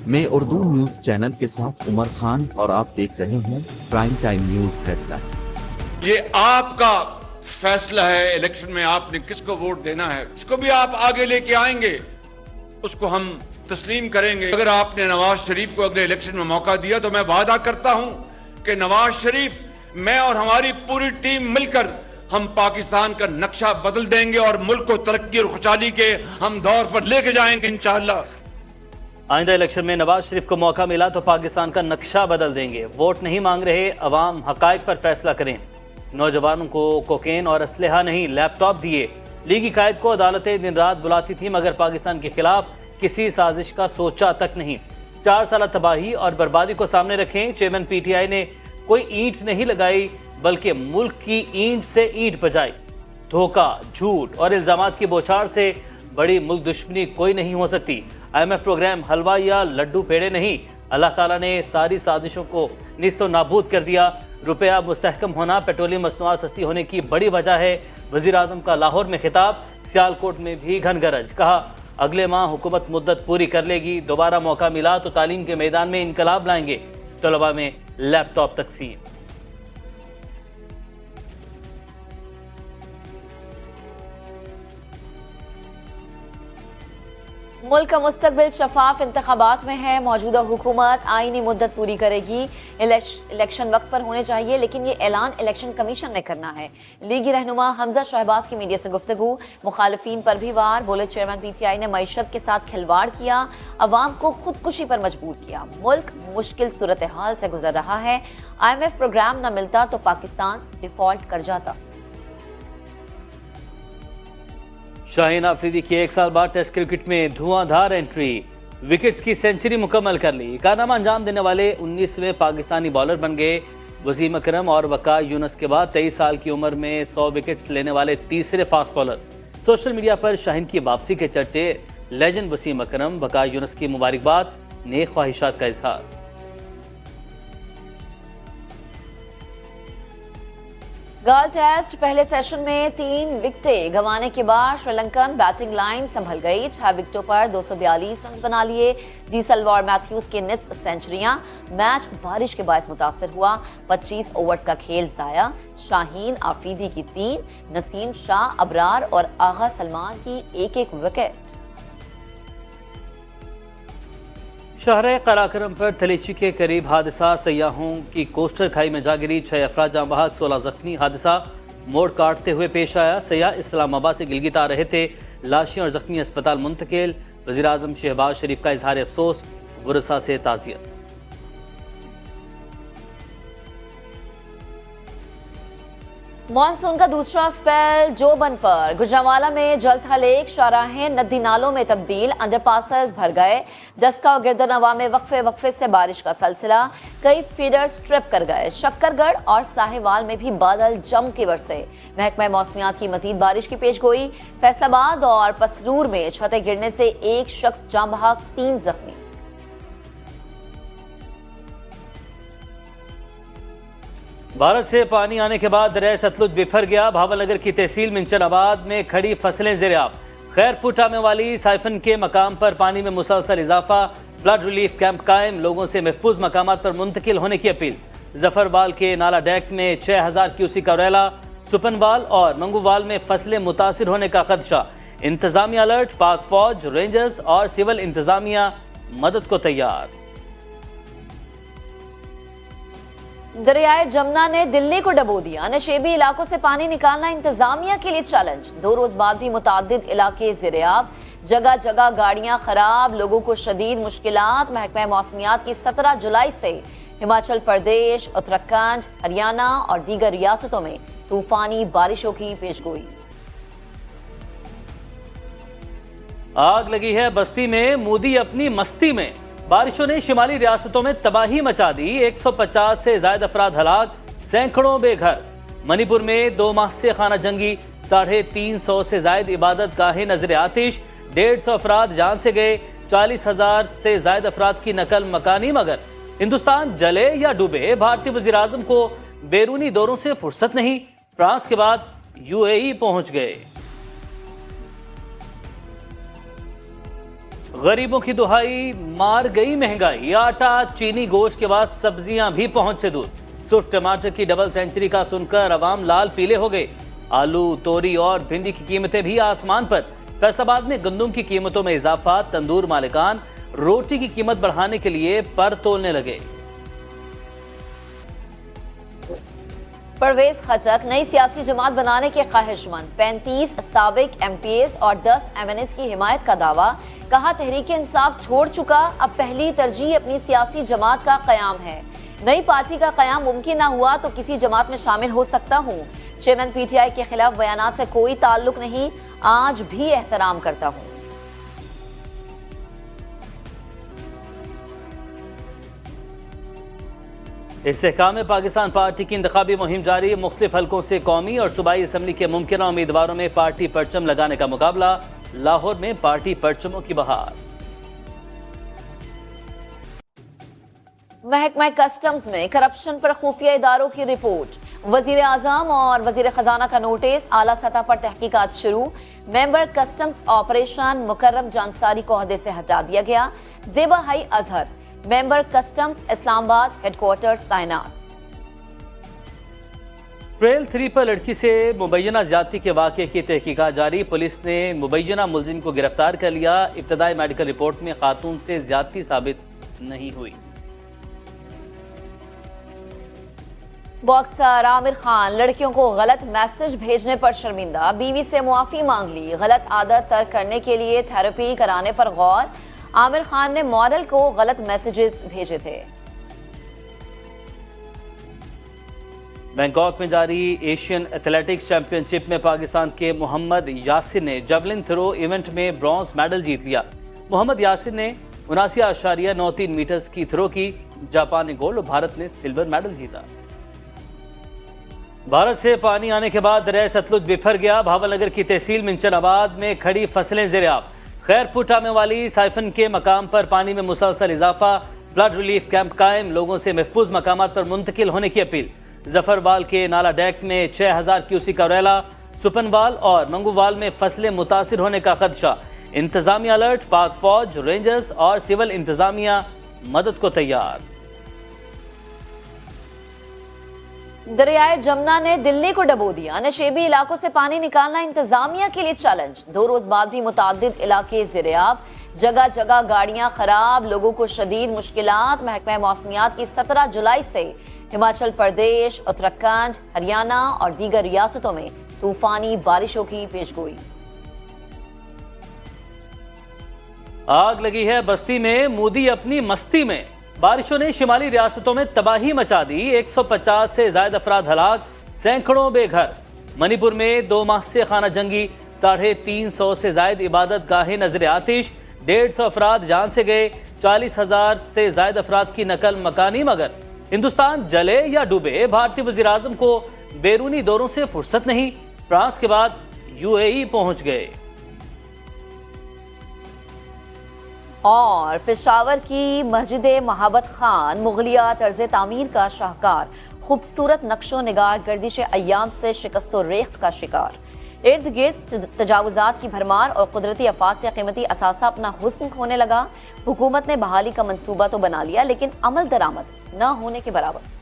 मैं Urdu news channel के साथ उमर खान और आप देख रहे हैं प्राइम टाइम न्यूज हेडलाइन। ये आपका फैसला है, इलेक्शन में आपने किसको वोट देना है, इसको भी आप आगे लेके आएंगे, उसको हम तस्लीम करेंगे। अगर आपने नवाज शरीफ को अगले इलेक्शन में मौका दिया तो मैं वादा करता हूं कि नवाज शरीफ, मैं और हमारी पूरी टीम मिलकर हम पाकिस्तान का नक्शा बदल देंगे और मुल्क को तरक्की और खुशहाली के हम दौर पर लेके जाएंगे इंशाअल्लाह। आइंदा इलेक्शन में नवाज शरीफ को मौका मिला तो पाकिस्तान का नक्शा बदल देंगे। वोट नहीं मांग रहे, अवाम हकायक पर फैसला करें। नौजवानों को कोकेन और असलहा नहीं, लैपटॉप दिए। लीगी कायद को अदालतें दिन रात बुलाती थी मगर पाकिस्तान के खिलाफ किसी साजिश का सोचा तक नहीं। 4 साल तबाही और बर्बादी को सामने रखें। चेयरमैन पीटीआई ने कोई ईंट नहीं लगाई बल्कि मुल्क की ईंट से ईंट बजाई। धोखा, झूठ और इल्जामात की बौछार से बड़ी मुल्क दुश्मनी कोई नहीं हो सकती। IMF प्रोग्राम हलवा या लड्डू पेड़े नहीं, अल्लाह ताला ने सारी साजिशों को निस्तो नाबूद कर दिया। रुपया मुस्तहकम होना, पेट्रोलियम मसनूआत सस्ती होने की बड़ी वजह है। वज़ीर आज़म का लाहौर में खिताब। सियालकोट में भी घनगरज, कहा अगले माह हुकूमत मुद्दत पूरी कर लेगी। दोबारा मौका मिला तो तालीम के मैदान में इनकलाब लाएंगे। तलबा में लैपटॉप तकसीम। मुल्क का मुस्तकबिल शफाफ इंतखाबात में है। मौजूदा हुकूमत आईनी मुद्दत पूरी करेगी। इलेक्शन वक्त पर होने चाहिए लेकिन ये ऐलान इलेक्शन कमीशन ने करना है। लीगी रहनुमा हमजा शहबाज की मीडिया से गुफ्तगू। मुखालिफिन पर भी वार, बोले चेयरमैन पीटीआई ने मईशत के साथ खिलवाड़ किया, अवाम को खुदकुशी पर मजबूर किया। मुल्क मुश्किल सूरत हाल से गुजर रहा है। IMF प्रोग्राम न मिलता तो पाकिस्तान डिफॉल्ट कर जाता। शाहीन आफरीदी की 1 साल बाद टेस्ट क्रिकेट में धुआंधार एंट्री, विकेट्स की सेंचुरी मुकम्मल कर ली। कारनामा अंजाम देने वाले 19वें पाकिस्तानी बॉलर बन गए। वसीम अकरम और वकार यूनुस के बाद 23 साल की उम्र में 100 विकेट्स लेने वाले तीसरे फास्ट बॉलर। सोशल मीडिया पर शाहीन की वापसी के चर्चे। लेजेंड वसीम अकरम, वकार यूनुस की मुबारकबाद, नेक ख्वाहिशात का इजहार। गर्ल टेस्ट पहले सेशन में 3 विकेटें गंवाने के बाद श्रीलंकन बैटिंग लाइन संभल गई। 6 विकेटों पर 242 रन बना लिए। डी सिल्वा और मैथ्यूज की निस्फ सेंचुरियां। मैच बारिश के बायस मुतासर हुआ। 25 ओवर्स का खेल जाया। शाहीन आफरीदी की 3, नसीम शाह, अबरार और आगा सलमान की 1-1 विकेट। शहर कराकरम पर थलीची के करीब हादसा, सयाहों की कोस्टर खाई में जा गिरी। 6 अफराद जाँ बहक, 16 जख्मी। हादसा मोड़ काटते हुए पेश आया। सयाह इस्लामाबाद से गिलगित आ रहे थे। लाशें और जख्मी अस्पताल मुंतकिल। वज़ीर आज़म शहबाज शरीफ का इजहार अफसोस, वरसा से ताज़ियत। मानसून का दूसरा स्पेल जोबन पर। गुजरांवाला में जलथा लेक, शाहराहें नदी नालों में तब्दील, अंडरपासेस भर गए। दस्का और गिरदनवा में वक्फे से बारिश का सिलसिला। कई फीडर्स ट्रिप कर गए। शक्करगढ़ और साहिवाल में भी बादल जम के बरसे। महकमा मौसमियात की मजीद बारिश की पेशगोई। फैसलाबाद और पसरूर में छतें गिरने से 1 शख्स जाँ बहक, 3 जख्मी। भारत से पानी आने के बाद दरिया सतलुज बिफर गया। भावलनगर की तहसील मिंचनाबाद में खड़ी फसलें ज़ेर-ए-आब। खैरपुर टामे वाली साइफन के मकाम पर पानी में मुसलसल इजाफा। फ्लड रिलीफ कैंप कायम, लोगों से महफूज मकामात पर मुंतकिल होने की अपील। जफरवाल के नाला डैक में 6000 क्यूसिक का रैला। सुपनवाल और मंगूवाल में फसलें मुतासिर होने का खदशा। इंतजामिया अलर्ट, पाक फौज, रेंजर्स और सिविल इंतजामिया मदद को तैयार। दरियाए जमुना ने दिल्ली को डबो दिया। नशेबी इलाकों से पानी निकालना इंतजामिया के लिए चैलेंज। 2 रोज बाद भी मुतादिद इलाके ज़ेर-ए-आब। जगह जगह गाड़ियां खराब, लोगों को शदीद मुश्किलात। महकमा मौसमियात की 17 जुलाई से हिमाचल प्रदेश, उत्तराखंड, हरियाणा और दीगर रियासतों में तूफानी बारिशों की पेशगोई। आग लगी है बस्ती में, मोदी अपनी मस्ती में। बारिशों ने शिमाली रियासतों में तबाही मचा दी। 150 से ज्यादा अफराद हलाक, सैकड़ों बेघर। मणिपुर में 2 माह से खाना जंगी, 350 से ज्यादा इबादत गाहें नजर आतिश। 150 अफराद जान से गए। 40,000 से ज्यादा अफराद की नकल मकानी। मगर हिंदुस्तान जले या डूबे, भारतीय वज़ीर आज़म को बैरूनी दौरों से फुर्सत नहीं। फ्रांस के बाद UAE पहुंच गए। غریبوں کی دہائی مار گئی مہنگائی، آٹا چینی گوشت کے بعد سبزیاں بھی پہنچ سے دور۔ سرخ ٹماٹر کی ڈبل سینچری کا سن کر عوام لال پیلے ہو گئے۔ آلو، توری اور بھنڈی کی قیمتیں بھی آسمان پر۔ فیصل آباد میں گندم کی قیمتوں میں اضافہ، تندور مالکان روٹی کی قیمت بڑھانے کے لیے پر تولنے لگے۔ پرویز خٹک نئی سیاسی جماعت بنانے کے خواہش مند، 35 سابق ایم پی ایز اور 10 ایم این ایز کی حمایت کا دعویٰ۔ کہا تحریک انصاف چھوڑ چکا، اب پہلی ترجیح اپنی سیاسی جماعت کا قیام ہے۔ نئی پارٹی کا قیام ممکن نہ ہوا تو کسی جماعت میں شامل ہو سکتا ہوں۔ چیئرمین پی ٹی آئی کے خلاف بیانات سے کوئی تعلق نہیں، آج بھی احترام کرتا ہوں۔ استحکام پاکستان پارٹی کی انتخابی مہم جاری، مختلف حلقوں سے قومی اور صوبائی اسمبلی کے ممکنہ امیدواروں میں پارٹی پرچم لگانے کا مقابلہ۔ لاہور میں پارٹی پرچموں کی بہار۔ محکمہ کسٹمز میں کرپشن پر خفیہ اداروں کی رپورٹ، وزیر اعظم اور وزیر خزانہ کا نوٹس، اعلیٰ سطح پر تحقیقات شروع۔ ممبر کسٹمز آپریشن مکرم جانساری کو عہدے سے ہٹا دیا گیا۔ زیبا ہائی اظہر ممبر کسٹمز اسلام آباد ہیڈ کوارٹرز تعینات۔ ٹریل 3 پر لڑکی سے مبینہ زیادتی کے واقعے کی تحقیقات جاری، پولیس نے مبینہ ملزم کو گرفتار کر لیا۔ ابتدائی میڈیکل رپورٹ میں خاتون سے زیادتی ثابت نہیں ہوئی۔ باکسر عامر خان لڑکیوں کو غلط میسج بھیجنے پر شرمندہ، بیوی سے معافی مانگ لی۔ غلط عادت ترک کرنے کے لیے تھراپی کرانے پر غور، عامر خان نے ماڈل کو غلط میسیجز بھیجے تھے۔ بینکاک میں جاری ایشین ایتھلیٹکس چیمپئن شپ میں پاکستان کے محمد یاسر نے جیولن تھرو ایونٹ میں برونز میڈل جیت لیا۔ محمد یاسر نے 79.93 میٹرز کی تھرو کی، جاپان نے گولڈ اور بھارت نے سلور میڈل جیتا۔ بھارت سے پانی آنے کے بعد دریائے ستلج بفر گیا، بھاول نگر کی تحصیل منچن آباد میں کھڑی فصلیں زیر آب۔ خیر پور ٹامے والی سائفن کے مقام پر پانی میں مسلسل اضافہ، فلڈ ریلیف کیمپ قائم، لوگوں سے محفوظ مقامات پر منتقل ہونے کی اپیل۔ ظفروال کے نالا ڈیک میں 6000 کیوسک کا ریلا، سپنوال اور منگووال میں فصلیں متاثر ہونے کا خدشہ۔ انتظامیہ الرٹ، پاک فوج، رینجرز اور سول انتظامیہ مدد کو تیار۔ دریائے جمنا نے دلی کو ڈبو دیا، نشیبی علاقوں سے پانی نکالنا انتظامیہ کے لیے چیلنج۔ 2 روز بعد بھی متعدد علاقے زیر آب، جگہ جگہ گاڑیاں خراب، لوگوں کو شدید مشکلات۔ محکمہ موسمیات کی 17 جولائی سے ہماچل پردیش، اتراکھنڈ، ہریانہ اور دیگر ریاستوں میں طوفانی بارشوں کی پیشگوئی۔ آگ لگی ہے بستی میں، مودی اپنی مستی میں۔ بارشوں نے شمالی ریاستوں میں تباہی مچا دی، 150 سے زائد افراد ہلاک، سینکڑوں بے گھر۔ منی پور میں 2 ماہ سے خانہ جنگی، 350 سے زائد عبادت گاہیں نظر آتش، 150 افراد جان سے گئے، 40,000 سے زائد افراد کی نقل مکانی۔ مگر ہندوستان جلے یا ڈوبے، بھارتی وزیر اعظم کو بیرونی دوروں سے فرصت نہیں، فرانس کے بعد UAE پہنچ گئے۔ اور پشاور کی مسجد محبت خان مغلیہ طرز تعمیر کا شاہکار، خوبصورت نقش و نگار گردش ایام سے شکست و ریخت کا شکار۔ ارد گرد تجاوزات کی بھرمار اور قدرتی آفات سے قیمتی اثاثہ اپنا حسن کھونے لگا۔ حکومت نے بحالی کا منصوبہ تو بنا لیا لیکن عمل درآمد نہ ہونے کے برابر۔